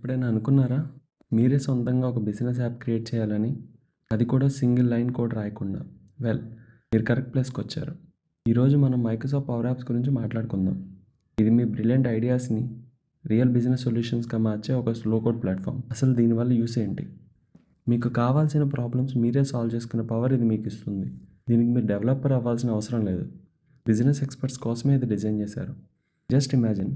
ఎప్పుడైనా అనుకున్నారా? మీరే సొంతంగా ఒక బిజినెస్ యాప్ క్రియేట్ చేయాలని? అది కూడా సింగిల్ లైన్ కోడ్ రాయకుండా. వెల్, మీరు కరెక్ట్ ప్లేస్‌కొచ్చారు. ఈరోజు మనం మైక్రోసాఫ్ట్ పవర్ యాప్స్ గురించి మాట్లాడుకుందాం. ఇది మీ బ్రిలియంట్ ఐడియాస్‌ని రియల్ బిజినెస్ సొల్యూషన్స్‌గా మార్చే ఒక స్లో కోడ్ ప్లాట్‌ఫామ్. అసలు దీనివల్ల యూస్ ఏంటి? మీకు కావాల్సిన ప్రాబ్లమ్స్ మీరే సాల్వ్ చేసుకునే పవర్ ఇది మీకు ఇస్తుంది. దీనికి మీరు డెవలపర్ అవ్వాల్సిన అవసరం లేదు. బిజినెస్ ఎక్స్పర్ట్స్ కోసమే ఇది డిజైన్ చేశారు. Just imagine,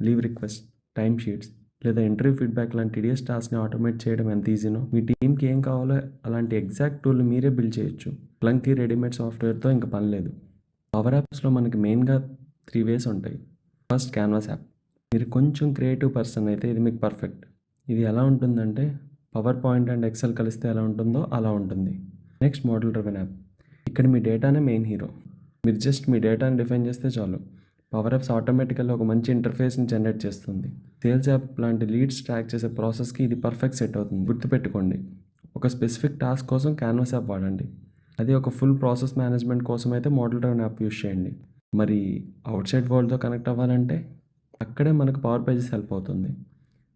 leave request, time sheets లేదా ఇంటర్వ్యూ ఫీడ్బ్యాక్ లాంటి టీడీఎస్ టాస్క్ని ఆటోమేట్ చేయడం ఎంత ఈజీనో, మీ టీంకి ఏం కావాలో అలాంటి ఎగ్జాక్ట్ టూల్ మీరే బిల్డ్ చేయొచ్చు. క్లంకీ రెడీమేడ్ సాఫ్ట్వేర్తో ఇంకా పని లేదు. పవర్ యాప్స్లో మనకి మెయిన్గా 3 వేస్ ఉంటాయి. First, canvas app. మీరు కొంచెం క్రియేటివ్ పర్సన్ అయితే ఇది మీకు పర్ఫెక్ట్. ఇది ఎలా ఉంటుందంటే పవర్ పాయింట్ అండ్ ఎక్సెల్ కలిస్తే ఎలా ఉంటుందో అలా ఉంటుంది. Next, model driven app. ఇక్కడ మీ డేటానే మెయిన్ హీరో. మీరు జస్ట్ మీ డేటాని డిఫైన్ చేస్తే చాలు. పవర్ యాప్స్ ఆటోమేటికల్గా ఒక మంచి ఇంటర్ఫేస్ని జనరేట్ చేస్తుంది. సేల్స్ యాప్ లాంటి లీడ్స్ ట్రాక్ చేసే ప్రాసెస్కి ఇది పర్ఫెక్ట్ సెట్ అవుతుంది. గుర్తుపెట్టుకోండి, ఒక స్పెసిఫిక్ టాస్క్ కోసం క్యాన్వాస్ యాప్ వాడండి. అది ఒక ఫుల్ ప్రాసెస్ మేనేజ్మెంట్ కోసం అయితే మోడల్ డ్రివెన్ యాప్ యూస్ చేయండి. మరి అవుట్ సైడ్ వరల్డ్తో కనెక్ట్ అవ్వాలంటే అక్కడే మనకు పవర్ పేజెస్ హెల్ప్ అవుతుంది.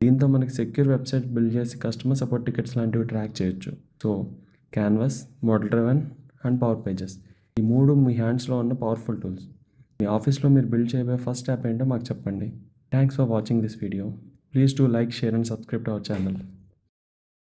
దీంతో మనకి సెక్యూర్ వెబ్సైట్ బిల్డ్ చేసి కస్టమర్ సపోర్ట్ టికెట్స్ లాంటివి ట్రాక్ చేయొచ్చు. So canvas, model driven and power pages, ఈ 3 మీ హ్యాండ్స్లో ఉన్న పవర్ఫుల్ టూల్స్. మీ ఆఫీస్లో మీరు బిల్డ్ చేయబోయే ఫస్ట్ యాప్ ఏంటో మాకు చెప్పండి. Thanks for watching this video. Please do like, share and subscribe to our channel.